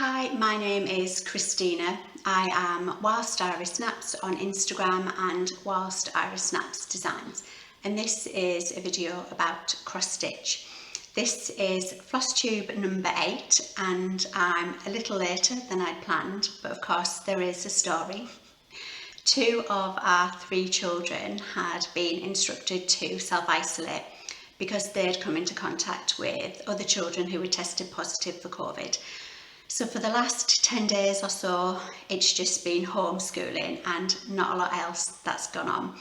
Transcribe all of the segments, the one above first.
Hi, my name is Christina. I am Whilst Iris Snaps on Instagram and Whilst Iris Snaps Designs, and this is a video about cross stitch. This is FlossTube number 8 and I'm a little later than I'd planned, but of course there is a story. 2 of our 3 children had been instructed to self-isolate because they'd come into contact with other children who were tested positive for COVID. So for the last 10 days or so, it's just been homeschooling and not a lot else that's gone on.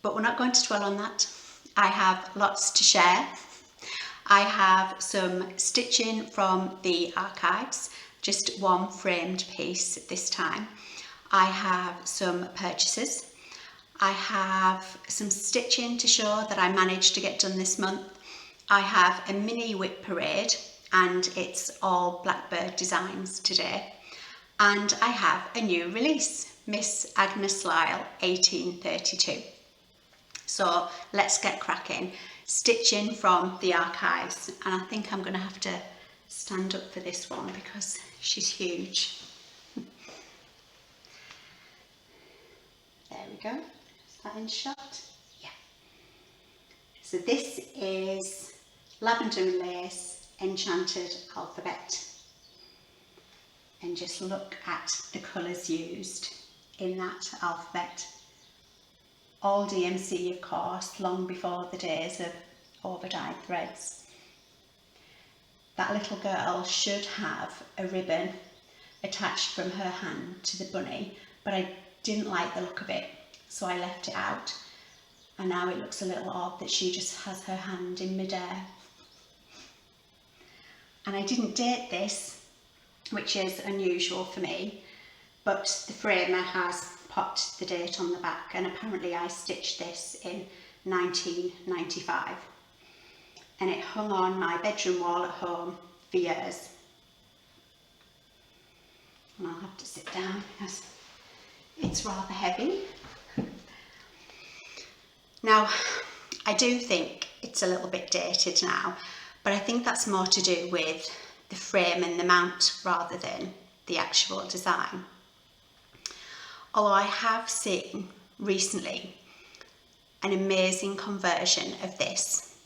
But we're not going to dwell on that. I have lots to share. I have some stitching from the archives, just one framed piece this time. I have some purchases. I have some stitching to show that I managed to get done this month. I have a mini WIP parade, and it's all Blackbird Designs today. And I have a new release, Miss Agnes Lyle 1832. So let's get cracking. Stitching from the archives, and I think I'm going to have to stand up for this one because she's huge. There we go. Is that in shot? Yeah. So this is Lavender and Lace Enchanted alphabet, and just look at the colours used in that alphabet. All DMC, of course, long before the days of over-dyed threads. That little girl should have a ribbon attached from her hand to the bunny, but I didn't like the look of it, so I left it out, and now it looks a little odd that she just has her hand in midair. And I didn't date this, which is unusual for me, but the framer has popped the date on the back, and apparently I stitched this in 1995, and it hung on my bedroom wall at home for years. And I'll have to sit down because it's rather heavy. Now, I do think it's a little bit dated now, but I think that's more to do with the frame and the mount rather than the actual design. Although I have seen recently an amazing conversion of this.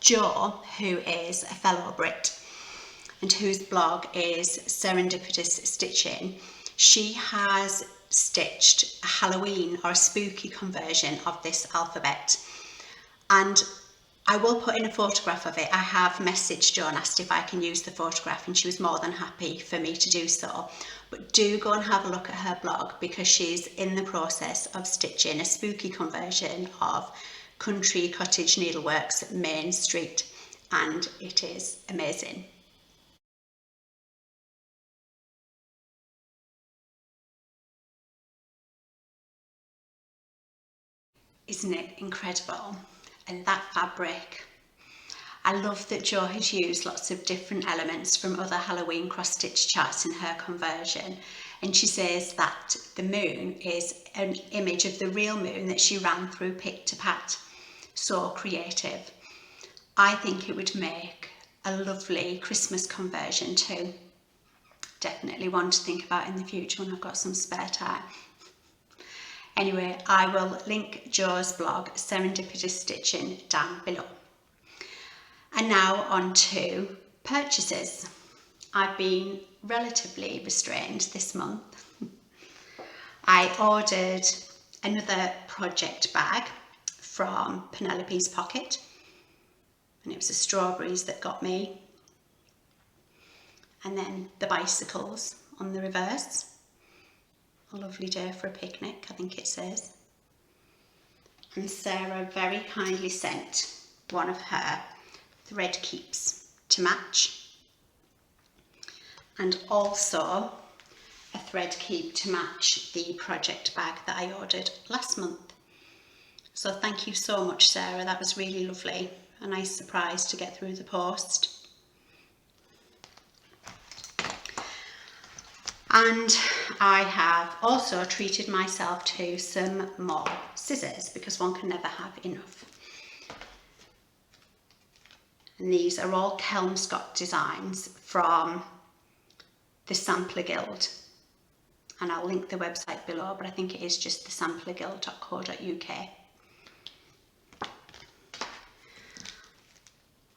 Jo, who is a fellow Brit and whose blog is Serendipitous Stitching, she has stitched a Halloween or a spooky conversion of this alphabet, and I will put in a photograph of it. I have messaged Jo and asked if I can use the photograph, and she was more than happy for me to do so. But do go and have a look at her blog because she's in the process of stitching a spooky conversion of Country Cottage Needleworks Main Street, and it is amazing. Isn't it incredible? And that fabric. I love that Jo has used lots of different elements from other Halloween cross-stitch charts in her conversion, and she says that the moon is an image of the real moon that she ran through pick to pat. So creative. I think it would make a lovely Christmas conversion too. Definitely one to think about in the future when I've got some spare time. Anyway, I will link Jo's blog, Serendipitous Stitching, down below. And now on to purchases. I've been relatively restrained this month. I ordered another project bag from Penelope's Pocket, and it was the strawberries that got me, and then the bicycles on the reverse. A lovely day for a picnic, I think it says. And Sarah very kindly sent one of her thread keeps to match, and also a thread keep to match the project bag that I ordered last month. So thank you so much, Sarah, that was really lovely. A nice surprise to get through the post. And I have also treated myself to some more scissors because one can never have enough. And these are all Kelmscott designs from the Sampler Guild, and I'll link the website below, but I think it is just thesamplerguild.co.uk.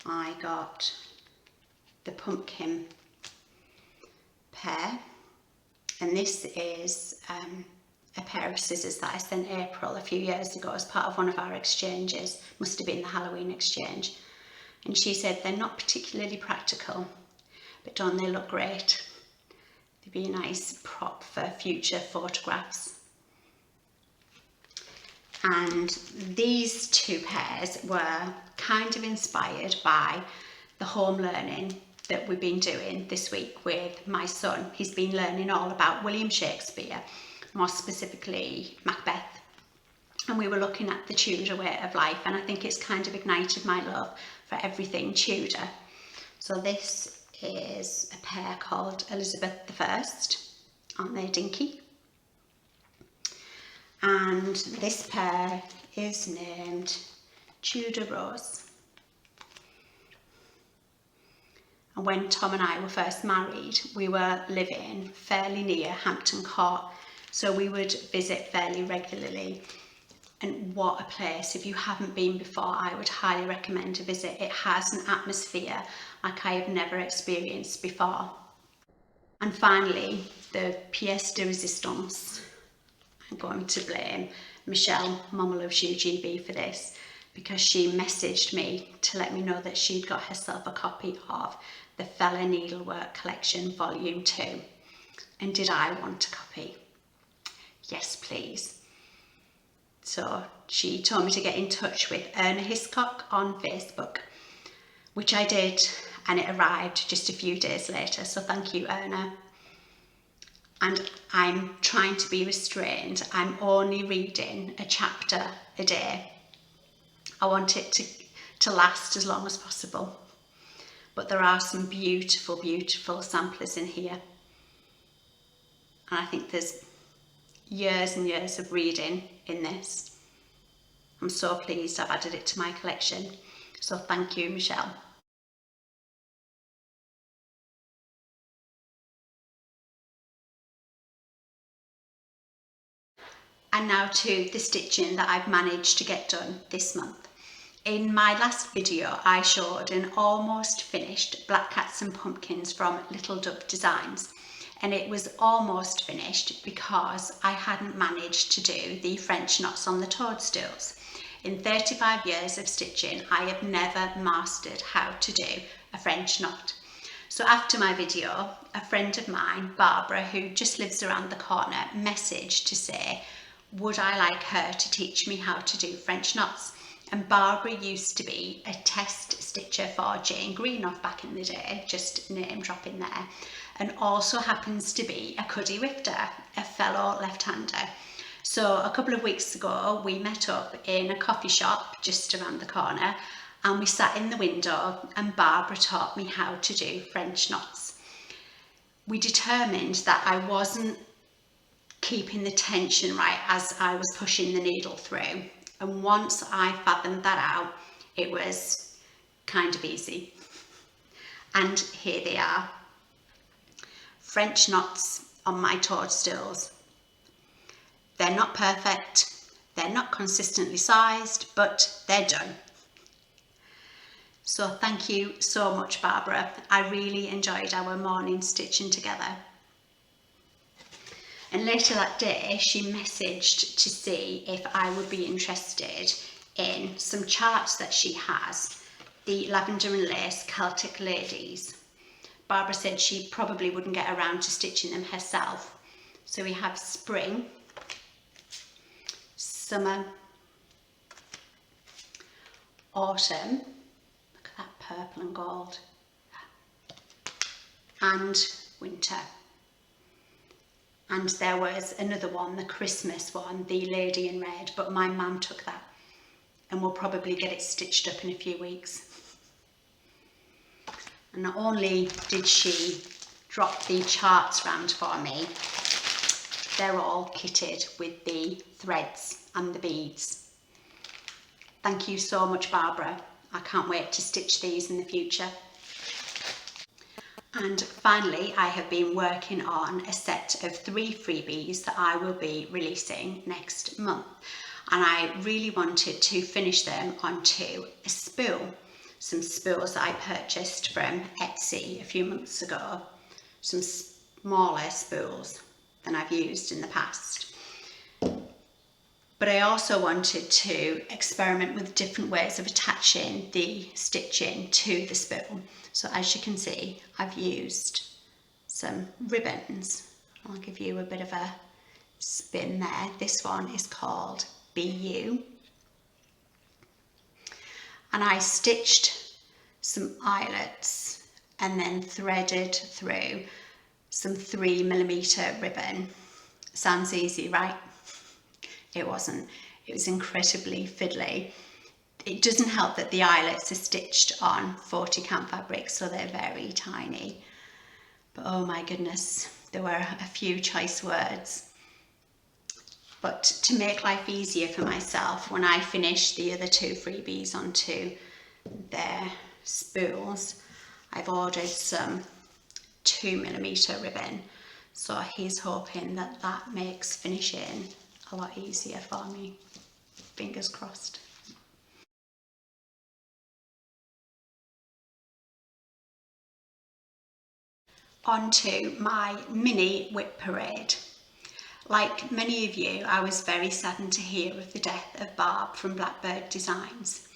I got the pumpkin pair, and this is a pair of scissors that I sent April a few years ago as part of one of our exchanges. Must have been the Halloween exchange, and she said they're not particularly practical, but don't they look great? They'd be a nice prop for future photographs. And these two pairs were kind of inspired by the home learning that we've been doing this week with my son. He's been learning all about William Shakespeare, more specifically Macbeth. And we were looking at the Tudor way of life, and I think it's kind of ignited my love for everything Tudor. So this is a pair called Elizabeth I. Aren't they dinky? And this pair is named Tudor Rose. And when Tom and I were first married, we were living fairly near Hampton Court, so we would visit fairly regularly. And what a place. If you haven't been before, I would highly recommend a visit. It has an atmosphere like I have never experienced before. And finally, the pièce de résistance. I'm going to blame Michelle, Mama Loves You GB, for this, because she messaged me to let me know that she'd got herself a copy of the Fella Needlework Collection Volume 2. And did I want a copy? Yes, please. So she told me to get in touch with Erna Hiscock on Facebook, which I did, and it arrived just a few days later. So thank you, Erna. And I'm trying to be restrained. I'm only reading a chapter a day. I want it to last as long as possible. But there are some beautiful, beautiful samplers in here. And I think there's years and years of reading in this. I'm so pleased I've added it to my collection. So thank you, Michelle. And now to the stitching that I've managed to get done this month. In my last video, I showed an almost finished Black Cats and Pumpkins from Little Dove Designs. And it was almost finished because I hadn't managed to do the French knots on the toadstools. In 35 years of stitching, I have never mastered how to do a French knot. So after my video, a friend of mine, Barbara, who just lives around the corner, messaged to say, would I like her to teach me how to do French knots? And Barbara used to be a test stitcher for Jane Greenough back in the day, just name dropping there, and also happens to be a cuddy wifter, a fellow left-hander. So a couple of weeks ago, we met up in a coffee shop just around the corner, and we sat in the window, and Barbara taught me how to do French knots. We determined that I wasn't keeping the tension right as I was pushing the needle through. And once I fathomed that out, it was kind of easy. And here they are. French knots on my toadstools. They're not perfect, they're not consistently sized, but they're done. So thank you so much, Barbara. I really enjoyed our morning stitching together. And later that day, she messaged to see if I would be interested in some charts that she has, the Lavender and Lace Celtic Ladies. Barbara said she probably wouldn't get around to stitching them herself. So we have spring, summer, autumn, look at that purple and gold, and winter. And there was another one, the Christmas one, the Lady in Red, but my mum took that and we'll probably get it stitched up in a few weeks. And not only did she drop the charts round for me, they're all kitted with the threads and the beads. Thank you so much, Barbara. I can't wait to stitch these in the future. And finally, I have been working on a set of 3 freebies that I will be releasing next month. And I really wanted to finish them onto a spool. Some spools that I purchased from Etsy a few months ago. Some smaller spools than I've used in the past. But I also wanted to experiment with different ways of attaching the stitching to the spool. So as you can see, I've used some ribbons. I'll give you a bit of a spin there. This one is called BU. And I stitched some eyelets and then threaded through some 3mm ribbon. Sounds easy, right? It wasn't. It was incredibly fiddly. It doesn't help that the eyelets are stitched on 40 count fabric, so they're very tiny. But oh my goodness, there were a few choice words. But to make life easier for myself, when I finished the other 2 freebies onto their spools, I've ordered some 2mm ribbon. So he's hoping that that makes finishing a lot easier for me. Fingers crossed. On to my mini whip parade. Like many of you, I was very saddened to hear of the death of Barb from Blackbird Designs.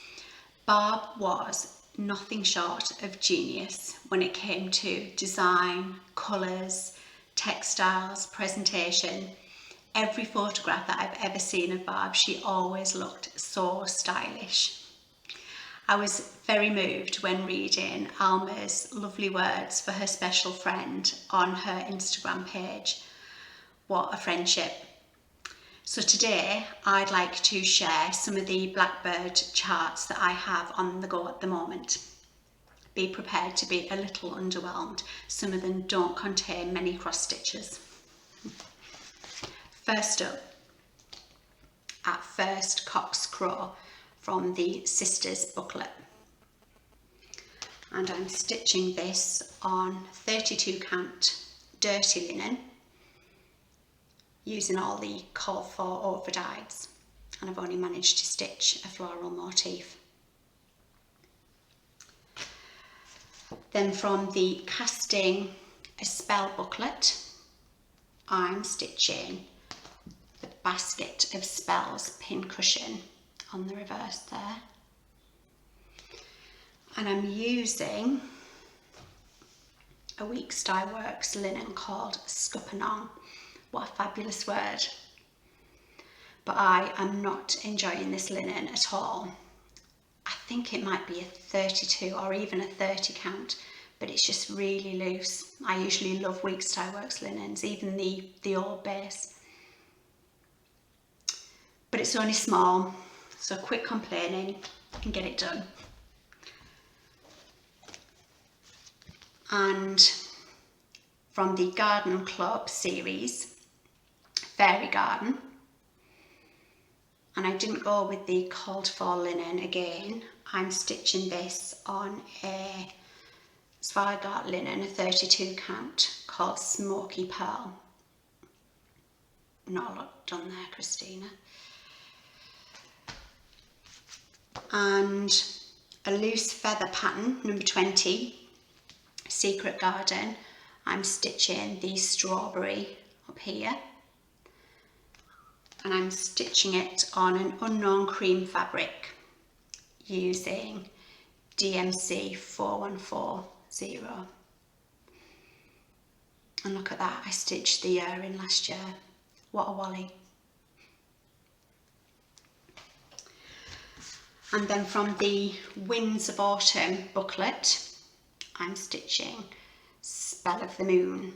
Barb was nothing short of genius when it came to design, colours, textiles, presentation. Every photograph that I've ever seen of Barb, she always looked so stylish. I was very moved when reading Alma's lovely words for her special friend on her Instagram page. What a friendship. So today I'd like to share some of the Blackbird charts that I have on the go at the moment. Be prepared to be a little underwhelmed. Some of them don't contain many cross stitches. First up, at First Cock's Crow from the Sisters booklet. And I'm stitching this on 32 count dirty linen using all the called for overdyes, and I've only managed to stitch a floral motif. Then from the Casting a Spell booklet, I'm stitching the Basket of Spells pin cushion on the reverse there. And I'm using a Weeks Dye Works linen called Scuppernong. What a fabulous word. But I am not enjoying this linen at all. I think it might be a 32 or even a 30 count, but it's just really loose. I usually love Weeks Dye Works linens, even the old base. But it's only small, so quit complaining and get it done. And from the Garden Club series, Fairy Garden, and I didn't go with the called for linen again. I'm stitching this on a Zweigart linen, a 32 count, called Smoky Pearl. Not a lot done there, Christina. And a loose feather pattern, number 20, Secret Garden. I'm stitching the strawberry up here, and I'm stitching it on an unknown cream fabric using DMC 4140. And look at that, I stitched the year in last year. What a wally. And then from the Winds of Autumn booklet, I'm stitching Spell of the Moon.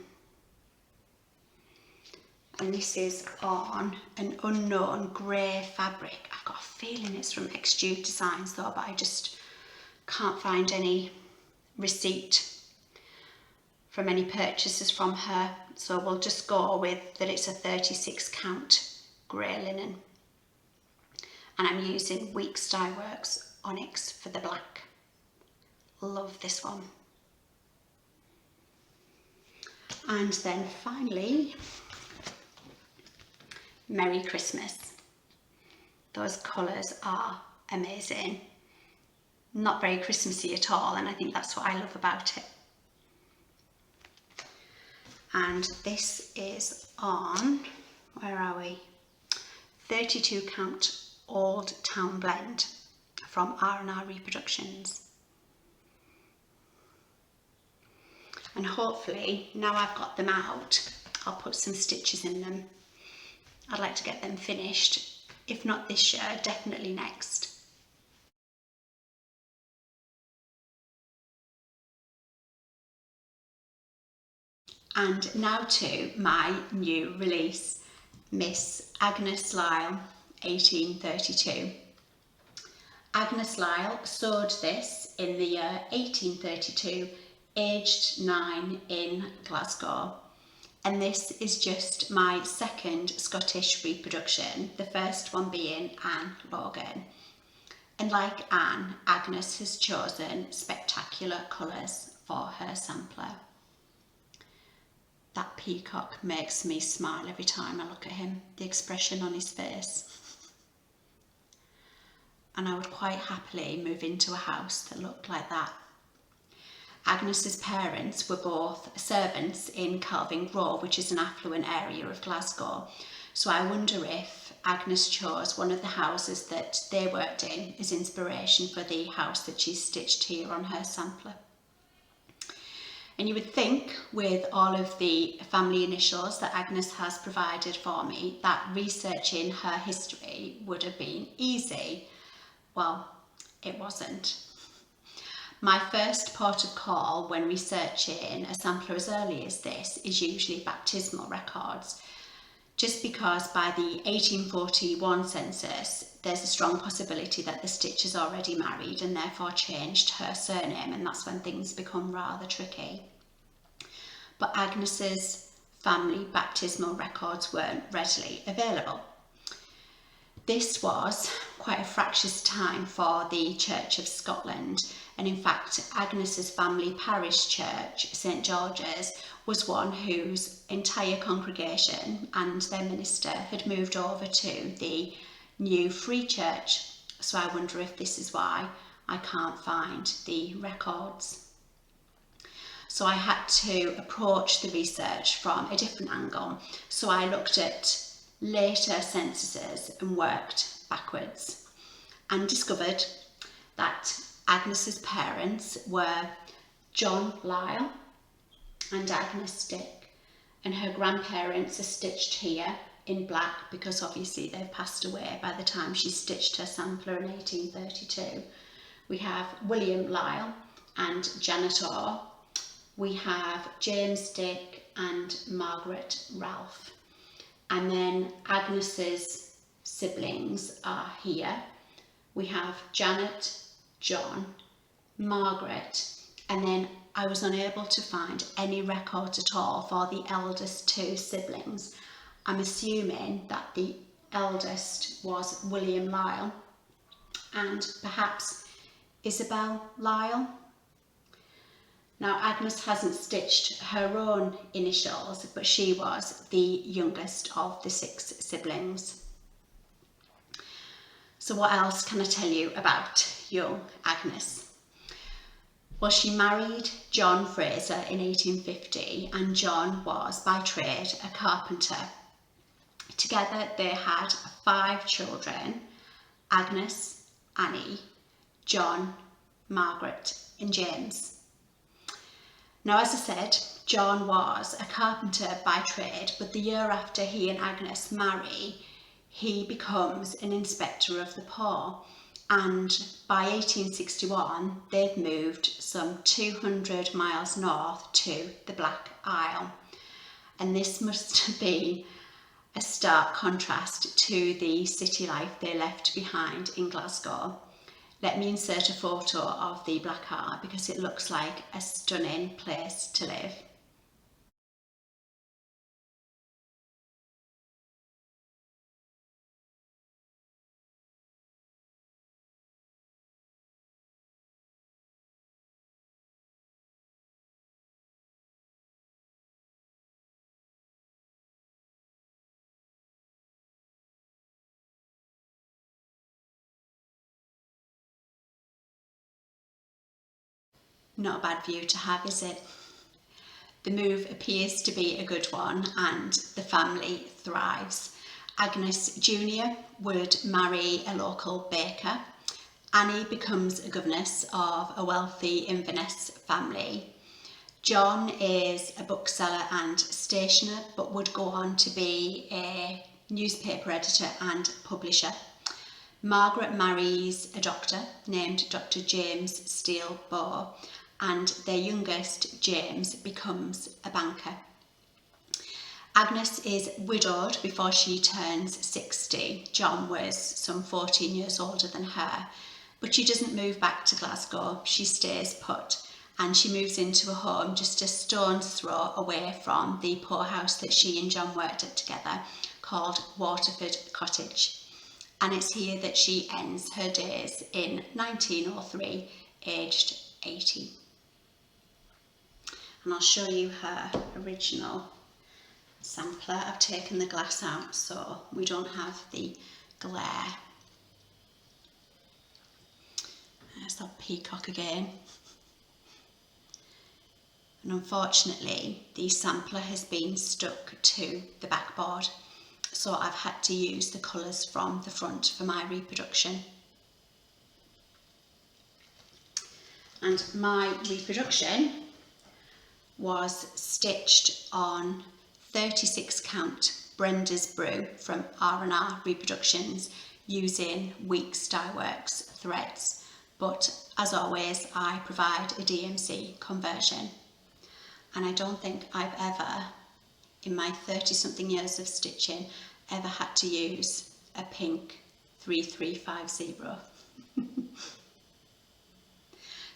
And this is on an unknown grey fabric. I've got a feeling it's from Xtube Designs though, but I just can't find any receipt from any purchases from her. So we'll just go with that it's a 36 count grey linen. And I'm using Weeks Dye Works Onyx for the black. Love this one. And then finally, Merry Christmas. Those colours are amazing. Not very Christmassy at all, and I think that's what I love about it. And this is on, where are we? 32 count Old Town Blend from R&R Reproductions. And hopefully, now I've got them out, I'll put some stitches in them. I'd like to get them finished, if not this year, definitely next. And now to my new release, Miss Agnes Lyle 1832. Agnes Lyle sewed this in the year 1832, aged 9 in Glasgow. And this is just my second Scottish reproduction, the first one being Anne Logan. And like Anne, Agnes has chosen spectacular colours for her sampler. That peacock makes me smile every time I look at him, the expression on his face. And I would quite happily move into a house that looked like that. Agnes's parents were both servants in Calvin Grove, which is an affluent area of Glasgow. So I wonder if Agnes chose one of the houses that they worked in as inspiration for the house that she's stitched here on her sampler. And you would think, with all of the family initials that Agnes has provided for me, that researching her history would have been easy. Well, it wasn't. My first port of call when researching a sampler as early as this is usually baptismal records, just because by the 1841 census there's a strong possibility that the stitch is already married and therefore changed her surname, and that's when things become rather tricky. But Agnes's family baptismal records weren't readily available. This was quite a fractious time for the Church of Scotland, and in fact Agnes's family parish church, St George's, was one whose entire congregation and their minister had moved over to the new free church, so I wonder if this is why I can't find the records. So I had to approach the research from a different angle, so I looked at later censuses and worked backwards and discovered that Agnes's parents were John Lyle and Agnes Dick, and her grandparents are stitched here in black because obviously they've passed away by the time she stitched her sampler in 1832. We have William Lyle and Janet Orr. We have James Dick and Margaret Ralph. And then Agnes's siblings are here. We have Janet, John, Margaret, and then I was unable to find any records at all for the eldest two siblings. I'm assuming that the eldest was William Lyle and perhaps Isabel Lyle. Now Agnes hasn't stitched her own initials, but she was the youngest of the 6 siblings. So what else can I tell you about young Agnes? Well, she married John Fraser in 1850, and John was by trade a carpenter. Together they had 5 children: Agnes, Annie, John, Margaret and James. Now, as I said, John was a carpenter by trade, but the year after he and Agnes marry, he becomes an inspector of the poor, and by 1861 they've moved some 200 miles north to the Black Isle, and this must be a stark contrast to the city life they left behind in Glasgow. Let me insert a photo of the Black Isle because it looks like a stunning place to live. Not a bad view to have, is it? The move appears to be a good one and the family thrives. Agnes Jr. would marry a local baker. Annie becomes a governess of a wealthy Inverness family. John is a bookseller and stationer, but would go on to be a newspaper editor and publisher. Margaret marries a doctor named Dr. James Steele Bow, and their youngest, James, becomes a banker. Agnes is widowed before she turns 60. John was some 14 years older than her, but she doesn't move back to Glasgow. She stays put, and she moves into a home just a stone's throw away from the poorhouse that she and John worked at together, called Waterford Cottage. And it's here that she ends her days in 1903, aged 80. And I'll show you her original sampler. I've taken the glass out so we don't have the glare. There's that peacock again. And unfortunately, the sampler has been stuck to the backboard, so I've had to use the colours from the front for my reproduction. And my reproduction was stitched on 36 count Brenda's Brew from R&R Reproductions using Weeks Dye Works threads, but as always I provide a DMC conversion, and I don't think I've ever, in my 30 something years of stitching, ever had to use a pink 3350.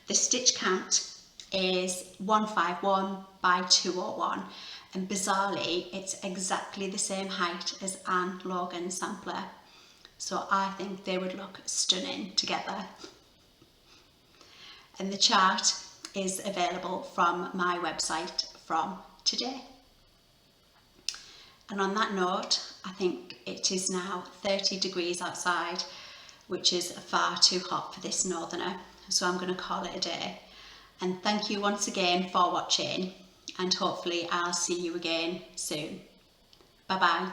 The stitch count is 151 by 201, and bizarrely it's exactly the same height as Anne Logan's sampler, so I think they would look stunning together. And the chart is available from my website from today. And on that note, I think it is now 30 degrees outside, which is far too hot for this northerner, so I'm going to call it a day. And thank you once again for watching, and hopefully I'll see you again soon. Bye bye.